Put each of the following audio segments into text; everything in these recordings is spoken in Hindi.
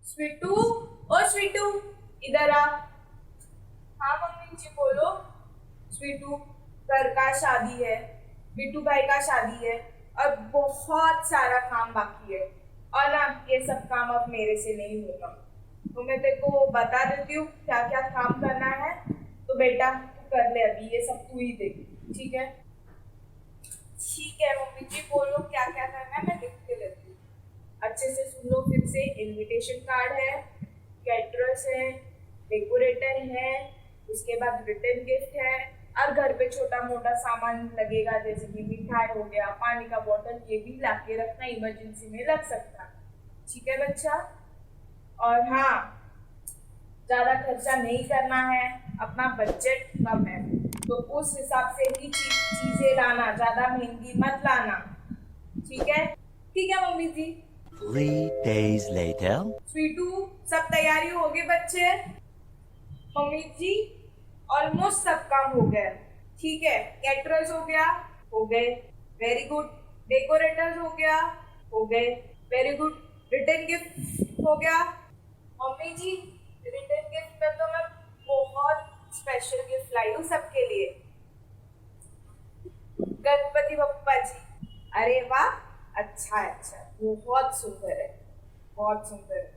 स्वीटू, ओ स्वीटू, इधर आ। हाँ मम्मी जी बोलो। स्वीटू, घर का शादी है, बिट्टू भाई का शादी है और बहुत सारा काम बाकी है। और ना ये सब काम अब मेरे से नहीं होगा, तो मैं तेरे को बता देती हूँ क्या क्या काम करना है। तो बेटा तू कर ले, अभी ये सब तू ही देख। ठीक है? ठीक है मम्मी जी बोलो क्या क्या करना है, मैं लिख के लेती हूँ। अच्छे से सुन लो फिर से। इनविटेशन कार्ड है, कैटरर्स है, डेकोरेटर है, उसके बाद रिटर्न गिफ्ट है, और घर पे छोटा मोटा सामान लगेगा जैसे कि मिठाई हो गया, पानी का बोतल, ये भी ला के रखना, इमरजेंसी में लग सकता है। ठीक है बच्चा? और हाँ, ज्यादा खर्चा नहीं करना है, अपना बजट कम है तो उस हिसाब से ही चीजें लाना, ज्यादा महंगी मत लाना। ठीक है? ठीक है मम्मी जी। 3 days later. स्वीटू, सब तैयारी हो गई बच्चे? मम्मी जी ऑलमोस्ट सब काम हो गया। ठीक है, कैटरर्स हो गया, हो गए, वेरी गुड। डेकोरेटर्स हो गया, हो गए, वेरी गुड। रिटर्न गिफ्ट हो गया। मम्मी जी रिटर्न गिफ्ट में तो मैं बहुत स्पेशल गिफ्ट लाई हूँ सबके लिए। गणपति बप्पा जी। अरे वाह, अच्छा अच्छा, बहुत सुंदर है, बहुत सुंदर है।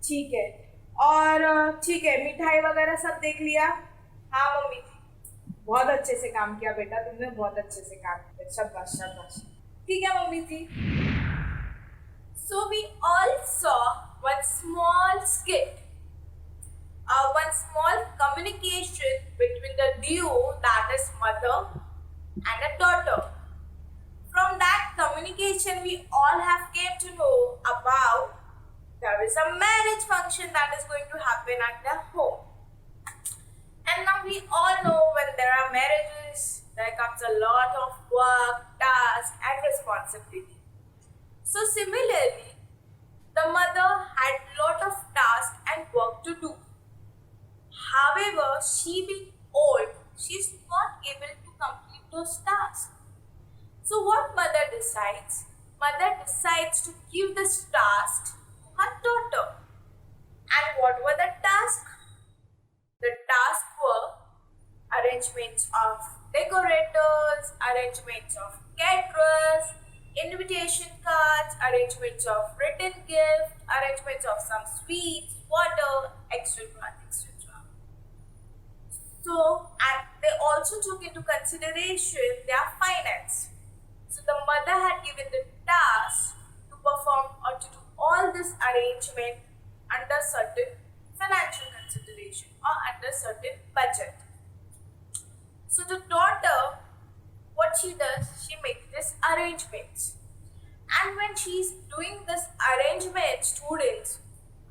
ठीक है, और ठीक है, मिठाई वगैरह सब देख लिया? हाँ मम्मी जी, बहुत अच्छे से काम किया बेटा, तुमने बहुत अच्छे से काम किया, शाबाश शाबाश। ठीक है mummy ji. So we all saw one small skit, one small communication between the duo, that is mother and a daughter. From that communication, we all have came to know about there is a marriage function that is going to happen at their home. And now we all know when there are marriages, there comes a lot of work, task, and responsibility. So similarly, the mother had lot of task and work to do. However, she being old, she is not able to complete those tasks. So what mother decides? Mother decides to give this task to her daughter. And what were the tasks? The tasks were arrangements of decorators, arrangements of caterers, invitation cards, arrangements of written gift, arrangements of some sweets, water, etc. etc. So, and they also took into consideration their finance. So the mother had given the task to perform or to do all this arrangement under certain financial consideration or under certain budget. So the daughter, what she does, she makes this arrangements. And when she's doing this arrangement, students,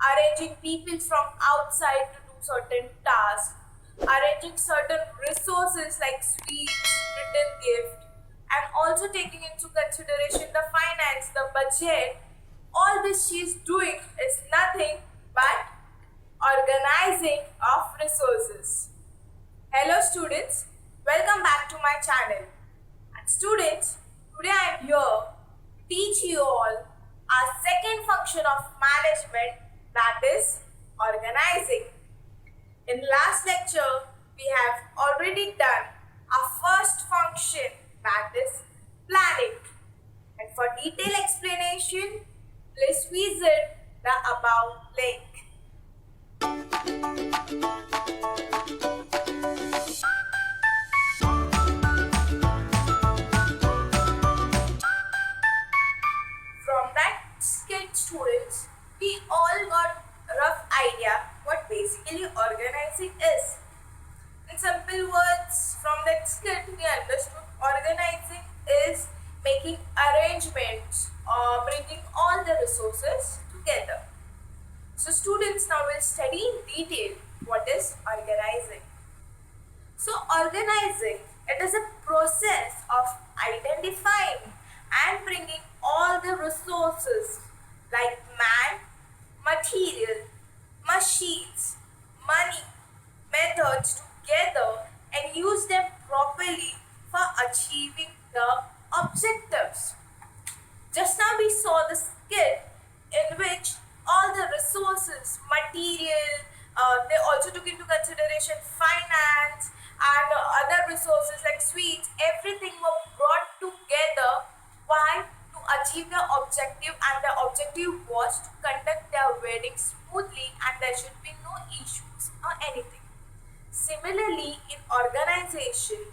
arranging people from outside to do certain tasks, arranging certain resources like sweets, written gift, and also taking into consideration the finance, the budget, all this she's doing is nothing but organizing of resources. Hello students, welcome back to my channel. And students, today I am here to teach you all our second function of management, that is organizing. In last lecture, we have already done our first function, that is planning. And for detailed explanation, please visit the above link. From that skit, students, we all got a rough idea what basically organizing is. In simple words, from that skit, we understood organizing is making arrangements or bringing all the resources together. So students, now will study in detail what is organizing. So organizing, it is a process of identifying and bringing all the resources like man, material, machines, money, methods together and use them properly for achieving the objectives. Just now we saw the skit in which all the resources administration, finance, and other resources like sweets, everything were brought together. Why? To achieve their objective, and the objective was to conduct their wedding smoothly and there should be no issues or anything. Similarly, in organization,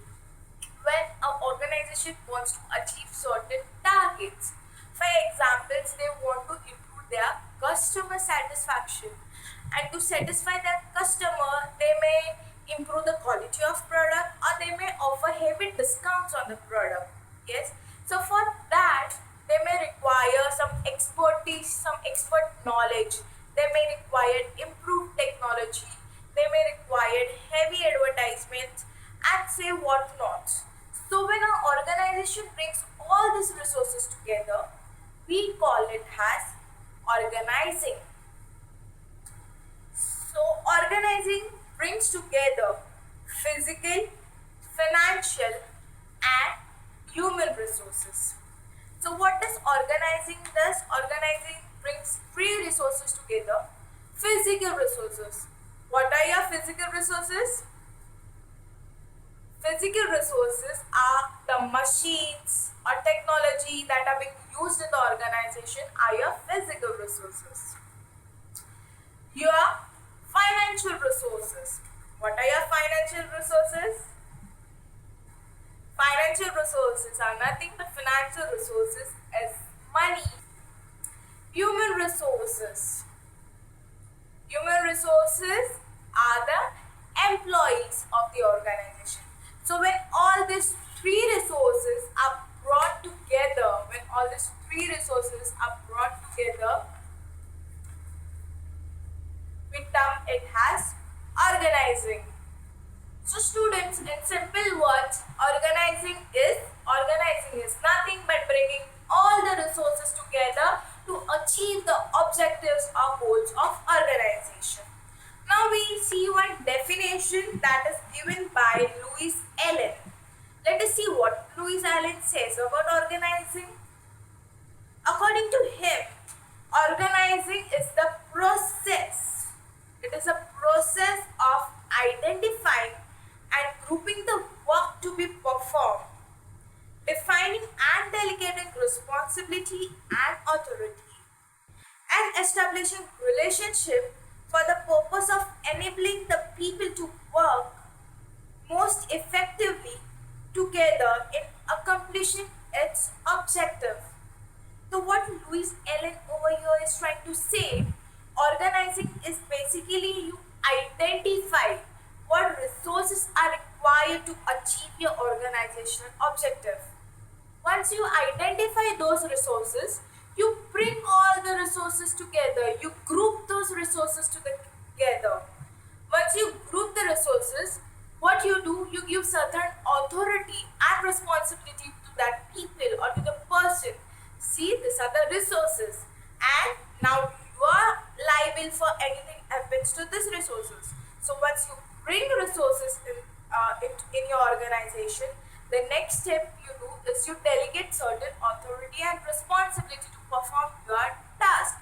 when an organization wants to achieve certain targets, for examples, they want to improve their customer satisfaction, and to satisfy their customer, they may improve the quality of product or they may offer heavy discounts on the product. Yes, so for that they may require some expertise, some expert knowledge. They may require improved technology. They may require heavy advertisements and say what not. So when an organization brings all these resources together, we call it as organizing. So organizing brings together physical, financial, and human resources. So what does organizing does? Organizing brings three resources together. Physical resources. What are your physical resources? Physical resources are the machines or technology that are being used in the organization are your physical resources. Your financial resources. What are your financial resources? Financial resources are nothing but financial resources as money. Human resources. Human resources are the employees of the organization. So when all these three resources are brought together, we term it as organizing. So students, in simple words, organizing is nothing but bringing all the resources together to achieve the objectives or goals of organization. Now we see one definition that is given by Louis Allen. Let us see what Louis Allen says about organizing. According to him, organizing is the process. It is a process of identifying and grouping the work to be performed, defining and delegating responsibility and authority, and establishing relationship for the purpose of enabling the people to work most effectively together in accomplishing its objective. So what Louis Allen over here is trying to say, organizing is basically you identify what resources are required to achieve your organizational objective. Once you identify those resources, you bring all the resources together, you group those resources together. Once you group the resources, what you do, you give certain authority and responsibility to that people or to the person. See, these are the resources, and now you are liable for anything happens to these resources. So once you bring resources in your organization, the next step you do is you delegate certain authority and responsibility to perform your task.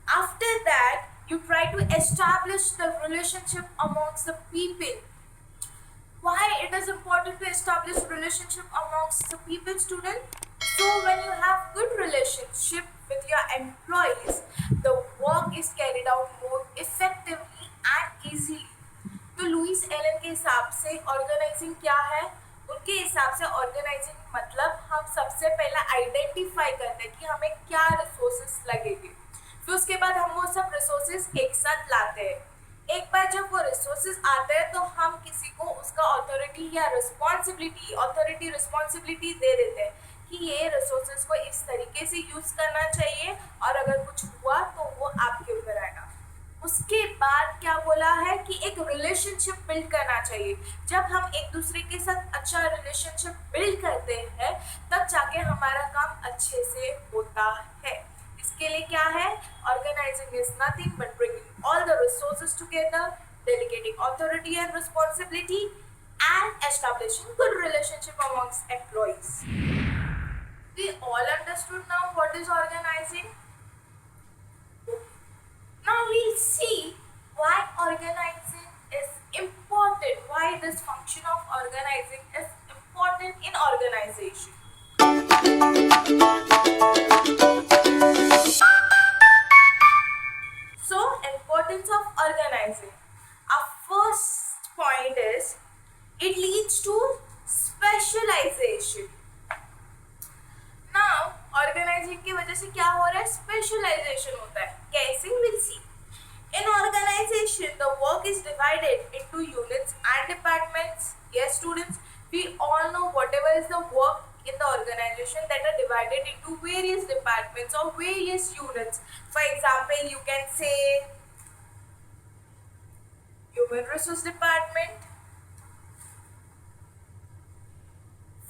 After that, you try to establish the relationship amongst the people. Why it is important to establish relationship amongst the people, student? So when you have good relationship with your employees, the work is carried out more effectively and easily. तो लुइस एलन के हिसाब से ऑर्गेनाइजिंग क्या है? उनके हिसाब से ऑर्गेनाइजिंग मतलब हम सबसे पहले आइडेंटिफाई करते हैं कि हमें क्या रिसोर्सेस लगेंगे, फिर उसके बाद हम वो सब रिसोर्सेस एक साथ लाते हैं. एक बार जब वो रिसोर्सेज आते हैं तो हम किसी को उसका ऑथोरिटी या रिस्पॉन्सिबिलिटी दे देते हैं कि ये रिसोर्सेज को इस तरीके से यूज़ करना चाहिए और अगर कुछ हुआ तो वो आपके ऊपर आएगा. उसके बाद क्या बोला है कि एक रिलेशनशिप बिल्ड करना चाहिए. जब हम एक दूसरे के साथ अच्छा रिलेशनशिप बिल्ड करते हैं तब जाके हमारा काम अच्छे से होता है. इसके लिए क्या है? Organising is nothing but bringing all the resources together, delegating authority and responsibility, and establishing good relationship amongst employees. We all understood now what is organizing? Now we'll see why organizing is important importance of organizing. Our first point is it leads to specialization. Now, organizing की वजह से क्या हो रहा है? Specialization होता है. कैसे? We'll see. In organization, the work is divided into units and departments. Yes, students, we all know whatever is the work in the organization that are divided into various departments or various units. For example, you can say human resource department,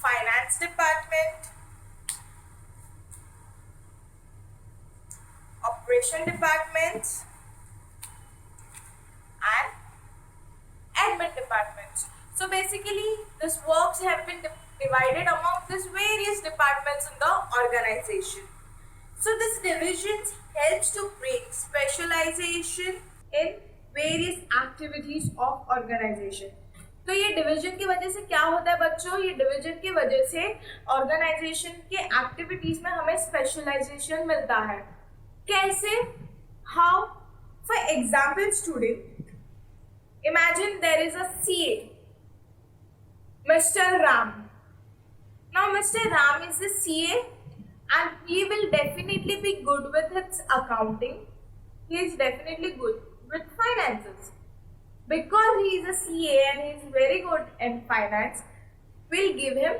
finance department, operation departments, and admin departments. So basically, these works have been divided among these various departments in the organization. So this divisions helps to bring specialization in various activities of organization. तो ये डिवीजन की वजह से क्या होता है बच्चों? ये डिवीजन की वजह से ऑर्गेनाइजेशन के एक्टिविटीज में हमें स्पेशलाइजेशन मिलता है. कैसे? How? For example student, imagine there is a CA, Mr. Ram. Now Mr. Ram is the CA and he will definitely be good with his accounting. He is definitely good with finances. Because he is a CA and he is very good in finance, we'll give him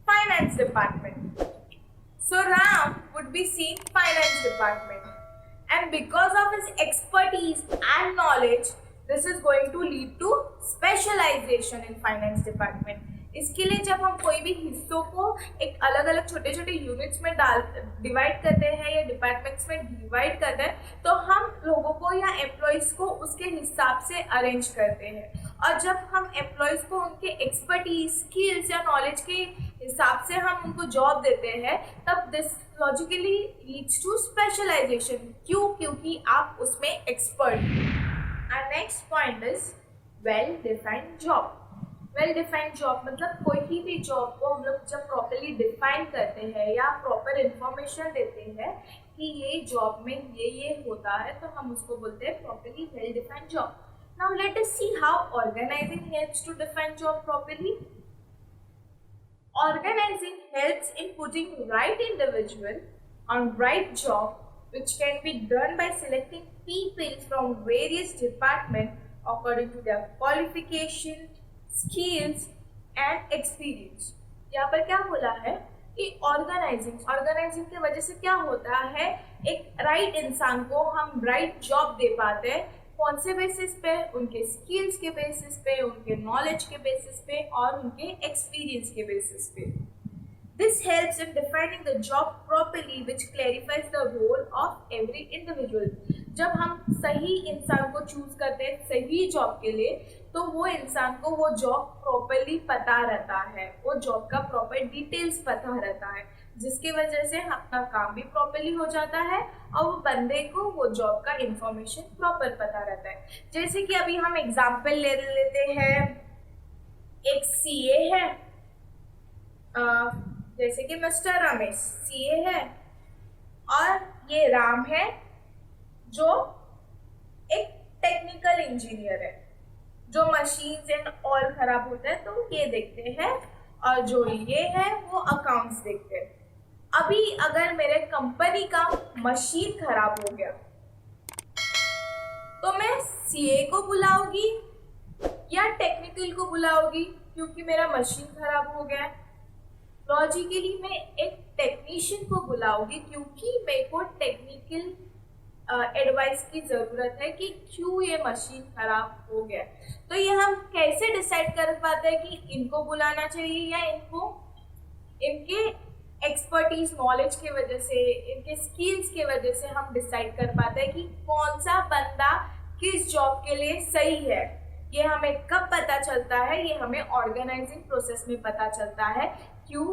finance department. So Ram would be seeing finance department. And because of his expertise and knowledge, this is going to lead to specialization in finance department. इसके लिए जब हम कोई भी हिस्सों को एक अलग अलग छोटे छोटे यूनिट्स में डिवाइड करते हैं या डिपार्टमेंट्स में डिवाइड करते हैं, तो हम लोगों को या एम्प्लॉयज़ को उसके हिसाब से अरेंज करते हैं. और जब हम एम्प्लॉयज़ को उनके एक्सपर्टीज, स्किल्स या नॉलेज के हिसाब से हम उनको जॉब देते हैं, तब this logically leads to specialisation. क्यों? क्योंकि आप उसमें expert. Our next point is well-defined job. Well-defined job मतलब कोई भी जॉब को हम लोग जब प्रॉपरली डिफाइन करते हैं या प्रॉपर इंफॉर्मेशन देते हैं कि ये जॉब में ये होता है, तो हम उसको बोलते हैं properly well-defined job. Now let us see how organizing helps to define job properly. Organizing helps in putting right individual on right job, which can be done by selecting people from various departments according to their qualification, skills and experience. यहाँ पर क्या बोला है कि ऑर्गेनाइजिंग की वजह से क्या होता है, एक राइट इंसान को हम राइट जॉब दे पाते हैं. कौन से बेसिस पे? उनके स्किल्स के बेसिस पे, उनके नॉलेज के बेसिस पे और उनके एक्सपीरियंस के बेसिस पे. This helps in defining the job properly, which clarifies the role of every individual. जब हम सही इंसान को चूज करते हैं सही जॉब के लिए, तो वो इंसान को वो जॉब प्रॉपरली पता रहता है, वो जॉब का प्रॉपर डिटेल्स पता रहता है, जिसकी वजह से अपना काम भी प्रॉपरली हो जाता है और वो बंदे को वो जॉब का इंफॉर्मेशन प्रॉपर पता रहता है. जैसे कि अभी हम एग्जाम्पल ले लेते हैं, एक CA है, जैसे कि मिस्टर रमेश CA है और ये राम है जो एक टेक्निकल इंजीनियर है, जो मशीन्स एंड ऑल खराब होता है तो ये देखते हैं, और जो ये है वो अकाउंट्स देखते हैं. अभी अगर मेरे कंपनी का मशीन खराब हो गया तो मैं CA को बुलाऊंगी या टेक्निकल को बुलाऊंगी? क्योंकि मेरा मशीन खराब हो गया, लॉजिकली मैं एक टेक्नीशियन को बुलाऊंगी क्योंकि मेरे को टेक्निकल एडवाइस की ज़रूरत है कि क्यों ये मशीन खराब हो गया. तो ये हम कैसे डिसाइड कर पाते हैं कि इनको बुलाना चाहिए या इनको? इनके एक्सपर्टीज नॉलेज की वजह से, इनके स्किल्स की वजह से हम डिसाइड कर पाते हैं कि कौन सा बंदा किस जॉब के लिए सही है. ये हमें कब पता चलता है? ये हमें ऑर्गेनाइजिंग प्रोसेस में पता चलता है. क्यों?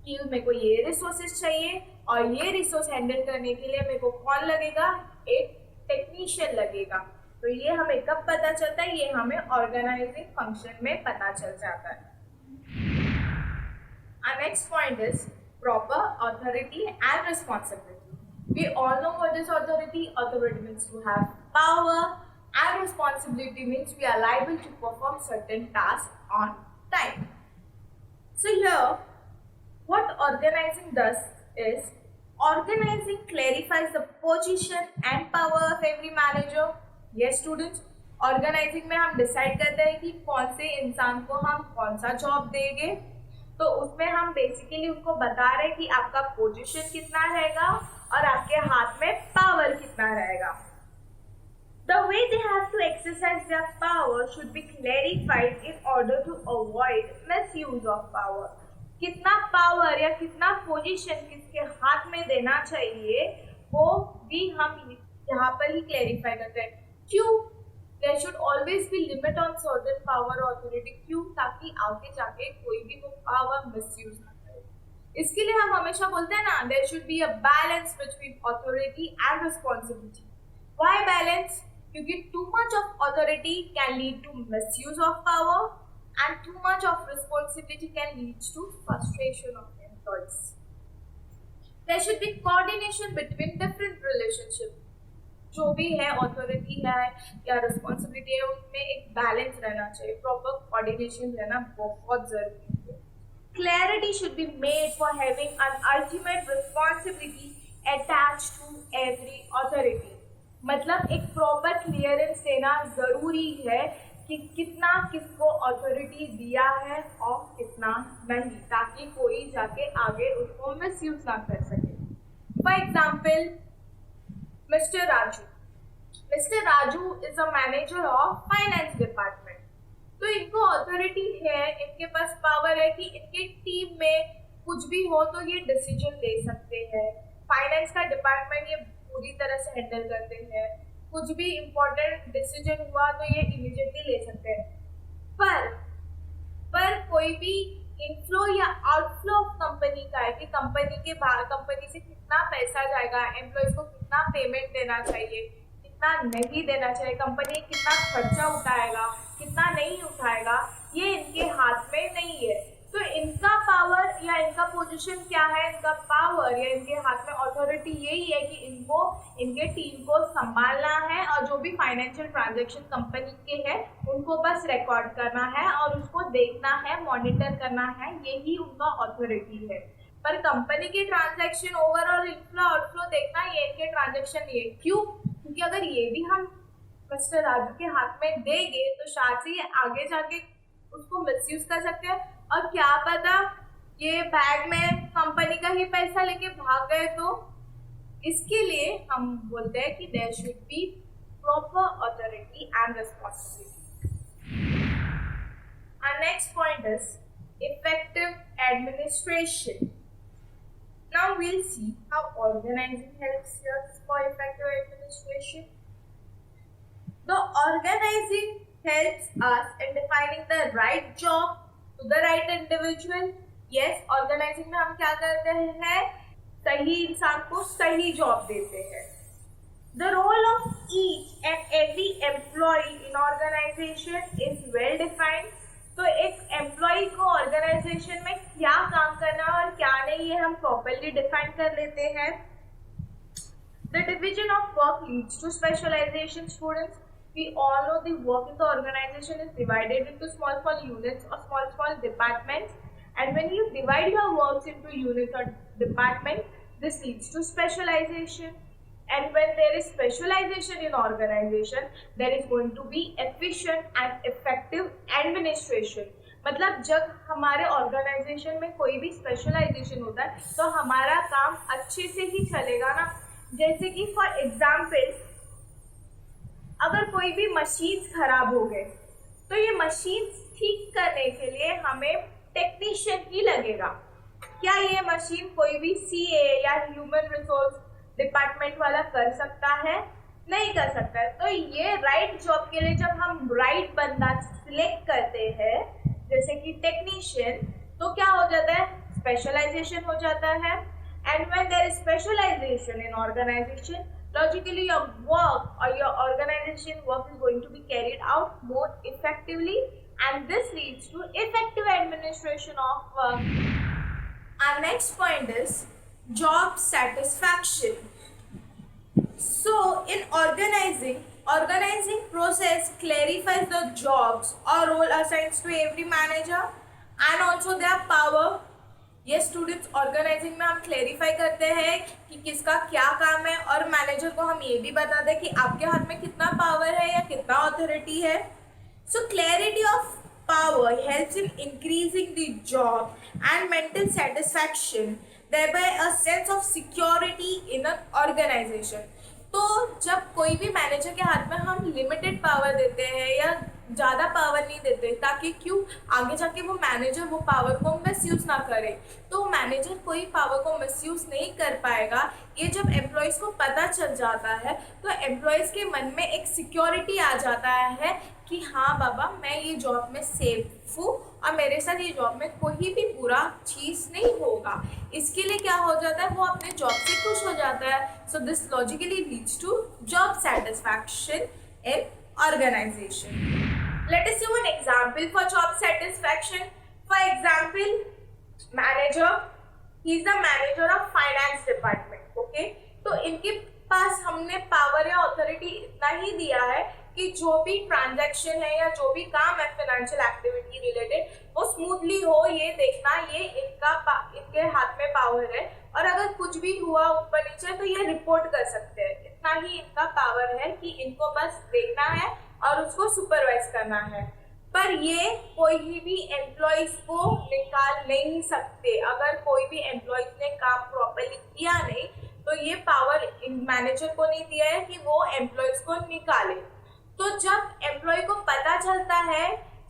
कि मेरे को ये रिसोर्सेज चाहिए और ये रिसोर्स हैंडल करने के लिए मेरे को कौन लगेगा? एक टेक्नीशियन लगेगा. तो ये हमें कब पता चलता है? ये हमें ऑर्गेनाइजिंग फंक्शन में पता चल जाता है. Our next point is proper authority and responsibility. We all know what is authority. Authority means to have power and responsibility means we are liable to perform certain tasks on time. So here, what organizing does is, organizing clarifies the position and power of every manager. Yes students, organising में हम डिसाइड करते हैं कि कौन से इंसान को हम कौन सा जॉब देंगे, तो उसमें हम बेसिकली उनको बता रहे हैं कि आपका पोजीशन कितना रहेगा और आपके हाथ में पावर कितना रहेगा. The way they have to exercise their power should be clarified in order to avoid misuse of power. कितना पावर या कितना पोजीशन किसके हाथ में देना चाहिए वो भी हम यहाँ पर ही क्लैरिफाई करते हैं. क्यों? There should always be limit on certain power or authority. क्यों? ताकि आगे जाके कोई भी वो पावर मिसयूज ना करे. इसके लिए हम हमेशा बोलते हैं ना, there should be a balance between authority and responsibility. Why balance? क्योंकि too much of authority can lead to misuse of power and too much of responsibility can lead to frustration of employees. There should be coordination between different relationships. जो भी है ऑथोरिटी है या रिस्पॉन्सिबिलिटी है उनमें एक बैलेंस रहना चाहिए, प्रॉपर कोऑर्डिनेशन रहना बहुत जरूरी है. Clarity should be made for having an ultimate responsibility attached to every authority. मतलब एक प्रॉपर क्लियरेंस देना जरूरी है कि कितना किसको ऑथोरिटी दिया है और कितना नहीं, ताकि कोई जाके आगे उसको मिसयूज ना कर सके. For example, Mr. Raju. Mr. Raju is a manager of finance department. तो इनको अथॉरिटी है, इनके पास पावर है कि इनके टीम में कुछ भी हो तो ये डिसीजन ले सकते हैं. फाइनेंस का डिपार्टमेंट ये पूरी तरह से हैंडल करते हैं. कुछ भी इम्पोर्टेंट डिसीजन हुआ तो ये इमीडिएटली ले सकते हैं. पर कोई भी इनफ्लो या आउटफ्लो ऑफ कंपनी का है कि कंपनी के बाहर कंपनी से कितना पैसा जाएगा, एम्प्लॉयज को कितना पेमेंट देना चाहिए, कितना नहीं देना चाहिए, कंपनी कितना खर्चा उठाएगा, कितना नहीं उठाएगा, ये इनके हाथ में नहीं है. तो इनका पावर या इनका पोजीशन क्या है, इनका पावर या इनके हाथ में अथॉरिटी यही है कि इनको इनके टीम को संभालना है और जो भी फाइनेंशियल ट्रांजैक्शन कंपनी के हैं उनको बस रिकॉर्ड करना है और उसको देखना है, मॉनिटर करना है, यही उनका अथॉरिटी है. पर कंपनी के ट्रांजैक्शन ओवरऑल इनफ्लो आउटफ्लो देखना ये इनके ट्रांजैक्शन नहीं है. क्यों? क्योंकि अगर ये भी हम मिस्टर राजू के हाथ में देंगे तो शायद से ये आगे जाके उसको मिसयूज कर सकते हैं और क्या पता ये बैग में कंपनी का ही पैसा लेके भाग गए. तो इसके लिए हम बोलते हैं कि there should be proper authority and responsibility. Our next point is effective administration. Now we'll see how organizing helps us for effective administration. The organizing helps us in defining the right job to the right individual. Yes, organizing में हम क्या करते हैं, सही इंसान को सही जॉब देते हैं. The role of each and every employee in organization is well defined. तो एक एम्प्लॉय को ऑर्गेनाइजेशन में क्या काम करना और क्या नहीं ये हम प्रॉपरली डिफाइन कर लेते हैं. The division of work leads to specialization. Students, we all know the work in the organization is divided into small units or small departments, and when you divide your works into units or departments, this leads to specialization. And when there is specialization in organization, there is going to be efficient and effective administration. मतलब जब हमारे ऑर्गेनाइजेशन में कोई भी स्पेशलाइजेशन होता है तो हमारा काम अच्छे से ही चलेगा ना. जैसे कि फॉर एग्जाम्पल, अगर कोई भी मशीन खराब हो गए तो ये मशीन ठीक करने के लिए हमें टेक्नीशियन ही लगेगा. क्या ये मशीन कोई भी CA या ह्यूमन रिसोर्स डिपार्टमेंट वाला कर सकता है? नहीं कर सकता है. तो ये राइट जॉब के लिए जब हम राइट बंदा सिलेक्ट करते हैं जैसे कि टेक्नीशियन, तो क्या हो जाता है, स्पेशलाइजेशन हो जाता है. And when there is specialisation in organisation, logically your work or your organization work is going to be carried out more effectively, and this leads to effective administration of work. Our next point is job satisfaction. So in organizing, Organizing process clarifies the jobs or role assigned to every manager and also their power. ये स्टूडेंट्स ऑर्गेनाइजिंग में हम क्लेरिफाई करते हैं कि किसका क्या काम है और मैनेजर को हम ये भी बता दें कि आपके हाथ में कितना पावर है या कितना अथॉरिटी है. So clarity of power helps in increasing the job and mental satisfaction, thereby a sense of security in an organization. तो जब कोई भी मैनेजर के हाथ में हम लिमिटेड पावर देते हैं या ज़्यादा पावर नहीं देते ताकि क्यों आगे जाके वो मैनेजर वो पावर को मिसयूज़ ना करे, तो मैनेजर कोई पावर को मिसयूज़ नहीं कर पाएगा. ये जब एम्प्लॉयज़ को पता चल जाता है तो एम्प्लॉयज़ के मन में एक सिक्योरिटी आ जाता है कि हाँ बाबा मैं ये जॉब में सेफ हूँ और मेरे साथ ये जॉब में कोई भी बुरा चीज़ नहीं होगा. इसके लिए क्या हो जाता है, वो अपने जॉब से खुश हो जाता है. So this logically leads to job satisfaction in organisation. Let us see one example for job satisfaction. For example, manager, he is the manager of finance department. Okay, तो इनके पास हमने पावर या अथॉरिटी इतना ही दिया है कि जो भी ट्रांजैक्शन है या जो भी काम है फाइनेंशियल एक्टिविटी रिलेटेड वो स्मूथली हो, ये देखना ये इनके हाथ में पावर है. और अगर कुछ भी हुआ ऊपर नीचे तो ये रिपोर्ट कर सकते हैं. इतना ही इनका पावर है कि इनको बस देखना है और उसको सुपरवाइज करना है. पर ये कोई भी एम्प्लॉयज को निकाल नहीं सकते. अगर कोई भी एम्प्लॉयज ने काम प्रॉपर्ली किया नहीं तो ये पावर मैनेजर को नहीं दिया है कि वो एम्प्लॉयज को निकाले. तो जब एम्प्लॉय को पता चलता है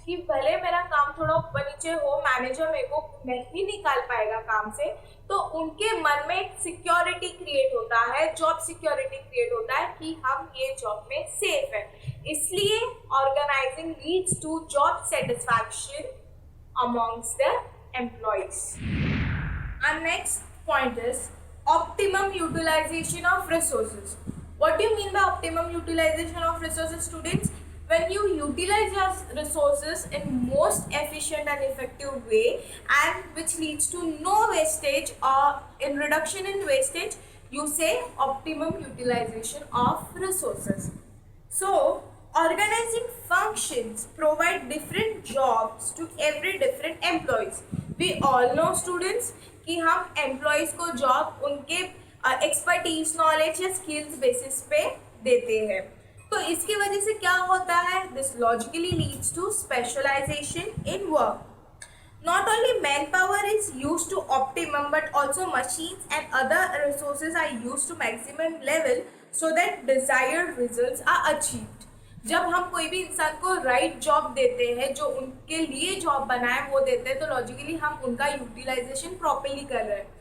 कि भले मेरा काम थोड़ा ऊपर नीचे हो, मैनेजर मेरे को नहीं निकाल पाएगा काम से, तो उनके मन में एक सिक्योरिटी क्रिएट होता है, जॉब सिक्योरिटी क्रिएट होता है कि हम ये जॉब में सेफ है. इसलिए organising leads to job satisfaction amongst the employees. Our next point is optimum utilization of resources. What do you mean by optimum utilization of resources, students? When you utilize your resources in most efficient and effective way and which leads to no wastage or in reduction in wastage, you say optimum utilization of resources. So organizing functions provide different jobs to every different employees. We all know students कि हम employees को job उनके एक्सपर्टीज नॉलेज या स्किल्स बेसिस पे देते हैं. तो इसकी वजह से क्या होता है, this logically leads to specialisation in work. Not only manpower is used to optimum but also machines and other resources are used to maximum level so that desired results are achieved. जब हम कोई भी इंसान को राइट जॉब देते हैं, जो उनके लिए जॉब बनाए वो देते हैं, तो लॉजिकली हम उनका यूटिलाइजेशन प्रॉपर्ली कर रहे हैं.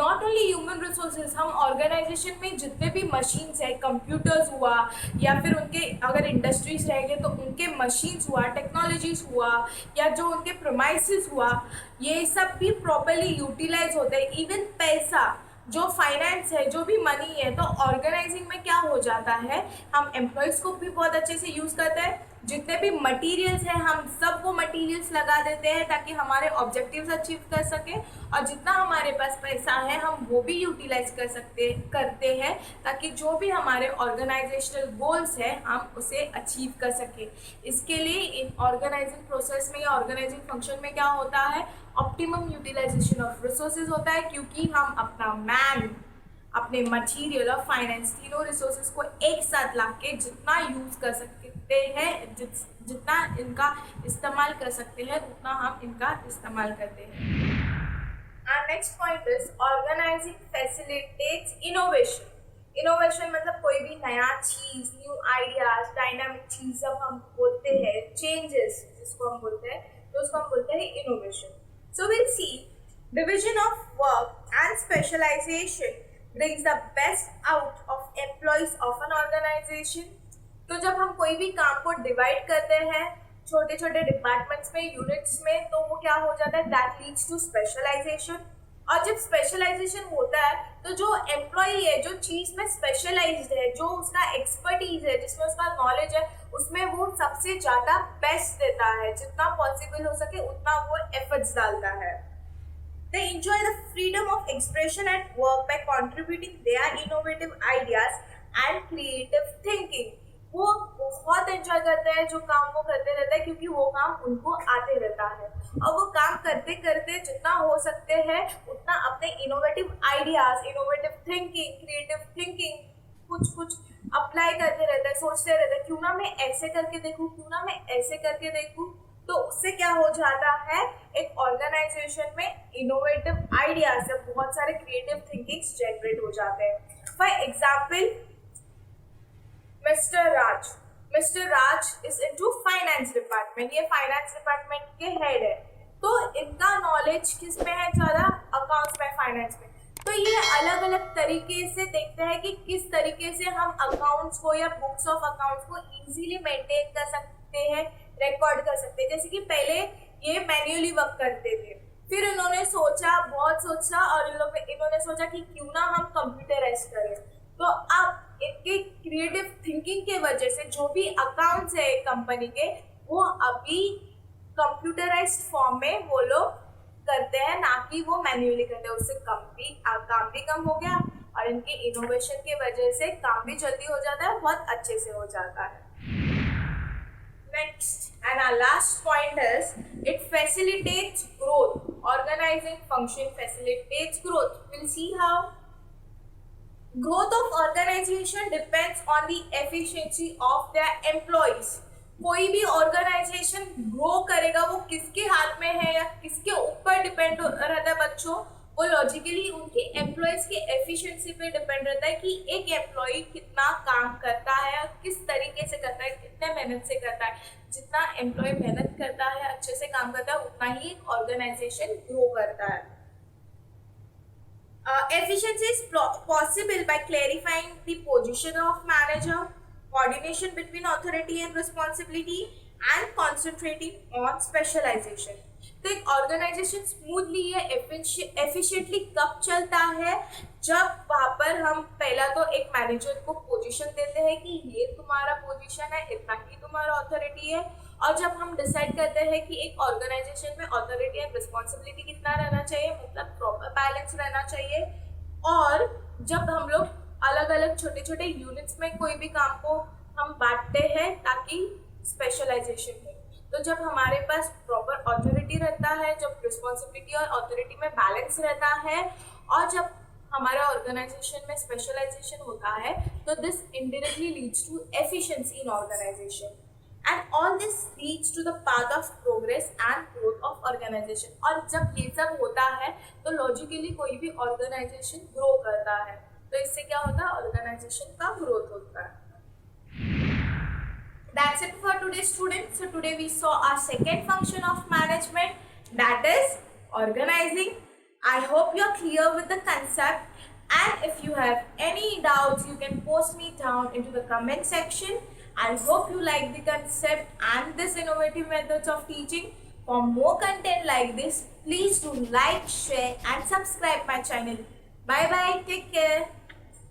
नॉट ओनली ह्यूमन रिसोर्सेज, हम ऑर्गेनाइजेशन में जितने भी मशीन्स है, कंप्यूटर्स हुआ या फिर उनके अगर इंडस्ट्रीज रहेंगे तो उनके मशीन्स हुआ, टेक्नोलॉजीज हुआ या जो उनके प्रोमाइसेस हुआ, ये सब भी प्रॉपर्ली यूटिलाइज होते हैं. इवन पैसा जो फाइनेंस है, जो भी मनी है, तो ऑर्गेनाइजिंग में क्या हो जाता है, हम एम्प्लॉयज़ को भी बहुत अच्छे से यूज़ करते हैं. जितने भी मटेरियल्स हैं हम सब वो मटेरियल्स लगा देते हैं ताकि हमारे ऑब्जेक्टिव्स अचीव कर सके. और जितना हमारे पास पैसा है हम वो भी यूटिलाइज करते हैं ताकि जो भी हमारे ऑर्गेनाइजेशनल गोल्स हैं हम उसे अचीव कर सके. इसके लिए इन ऑर्गेनाइजिंग प्रोसेस में या ऑर्गेनाइजिंग फंक्शन में क्या होता है, ऑप्टिमम यूटिलाइजेशन ऑफ रिसोर्सेज होता है, क्योंकि हम अपना मैन, अपने मटेरियल और फाइनेंस तीनों रिसोर्सेज को एक साथ ला के जितना यूज़ कर सकते हैं, जितना इनका इस्तेमाल कर सकते हैं उतना हम इनका इस्तेमाल करते हैं. Our next point is organizing facilitates innovation. Innovation मतलब कोई भी नया चीज़, न्यू आइडियाज, डायनामिक चीज़ जब हम बोलते हैं, चेंजेस जिसको हम बोलते हैं, तो उसको हम बोलते हैं innovation. So we'll see division of work and specialization brings the best out of employees of an organization. तो जब हम कोई भी काम को डिवाइड करते हैं छोटे छोटे डिपार्टमेंट्स में, यूनिट्स में, तो वो क्या हो जाता है, दैट लीड्स टू स्पेशलाइजेशन. और जब स्पेशलाइजेशन होता है तो जो एम्प्लॉई है, जो चीज़ में स्पेशलाइज्ड है, जो उसका एक्सपर्टीज है, जिसमें उसका नॉलेज है, उसमें वो सबसे ज़्यादा बेस्ट देता है. जितना पॉसिबल हो सके उतना वो एफर्ट्स डालता है. They enjoy the freedom of expression at work by contributing their innovative ideas and creative thinking. वो है जो काम वो करते रहते हैं, क्योंकि वो काम उनको आते रहता है। और वो काम करते करते जितना हो सकते हैं उतना अपने innovative ideas, innovative thinking, creative thinking कुछ कुछ अप्लाई करते रहते हैं, सोचते रहते हैं क्यों ना मैं ऐसे करके देखूं, क्यों ना मैं ऐसे करके देखूं। तो उससे क्या हो जाता है, एक ऑर्गेनाइजेशन में इनोवेटिव आइडियाज से बहुत सारे क्रिएटिव थिंकिंग्स जनरेट हो जाते हैं। For example, mister Raj is into finance department. ये फाइनेंस डिपार्टमेंट के हेड है, तो इनका नॉलेज किस में है ज़्यादा, अकाउंट्स में, फाइनेंस में। तो ये अलग अलग तरीके से देखते हैं कि किस तरीके से हम अकाउंट्स को या बुक्स ऑफ अकाउंट्स को इजीली मेंटेन कर सकते हैं, रिकॉर्ड कर सकते हैं। जैसे कि पहले ये मैन्युअली वर्क करते थे, फिर इन्होंने सोचा, बहुत सोचा, और इन्होंने सोचा कि क्यों ना हम कंप्यूटराइज करें। तो अब इनके क्रिएटिव थिंकिंग के वजह से जो भी अकाउंट्स है एक कंपनी के, वो अभी कंप्यूटराइज्ड फॉर्म में वो लोग करते हैं, ना कि वो मैन्युअली करते हैं। उससे काम भी कम हो गया, और इनके इनोवेशन के वजह से काम भी जल्दी हो जाता है, बहुत अच्छे से हो जाता है। Next, and our last point is, it facilitates growth. Organizing function facilitates growth. We'll see how. Growth of organization depends on the efficiency of their employees. कोई भी ऑर्गेनाइजेशन ग्रो करेगा वो किसके हाथ में है या किसके ऊपर डिपेंड रहता है बच्चों, वो लॉजिकली उनके एम्प्लॉयज की एफिशिएंसी पे डिपेंड रहता है कि एक एम्प्लॉय कितना काम करता है और किस तरीके से करता है, कितने मेहनत से करता है। जितना एम्प्लॉय मेहनत करता है, अच्छे से काम करता है, उतना ही ऑर्गेनाइजेशन ग्रो करता है। Efficiency is possible by clarifying the position of manager, coordination between authority and responsibility, and concentrating on specialization. तो एक ऑर्गेनाइजेशन स्मूथली या एफिशिएंटली कब चलता है, जब वहाँ पर हम पहला तो एक मैनेजर को पोजीशन देते हैं कि ये तुम्हारा पोजीशन है, इतना ही तुम्हारा अथॉरिटी है। और जब हम डिसाइड करते हैं कि एक ऑर्गेनाइजेशन में अथॉरिटी एंड रिस्पॉन्सिबिलिटी कितना रहना चाहिए, मतलब प्रॉपर बैलेंस रहना चाहिए। और जब हम लोग अलग अलग छोटे छोटे यूनिट्स में कोई भी काम को हम बांटते हैं ताकि स्पेशलाइजेशन हो, तो जब हमारे पास प्रॉपर अथॉरिटी रहता है, जब रिस्पॉन्सिबिलिटी और अथॉरिटी में बैलेंस रहता है, और जब हमारा ऑर्गेनाइजेशन में स्पेशलाइजेशन होता है, तो this indirectly leads to efficiency in organisation, and all this leads to the path of progress and growth of organization. और जब ये सब होता है तो लॉजिकली कोई भी ऑर्गेनाइजेशन ग्रो करता है, तो इससे क्या होता है, ऑर्गेनाइजेशन का ग्रोथ होता है। That's it for today, students. So today we saw our second function of management, that is organizing. I hope you're clear with the concept, and if you have any doubts you can post me down into the comment section. I hope you like the concept and this innovative methods of teaching. For more content like this, please do like, share and subscribe my channel. Bye bye, take care.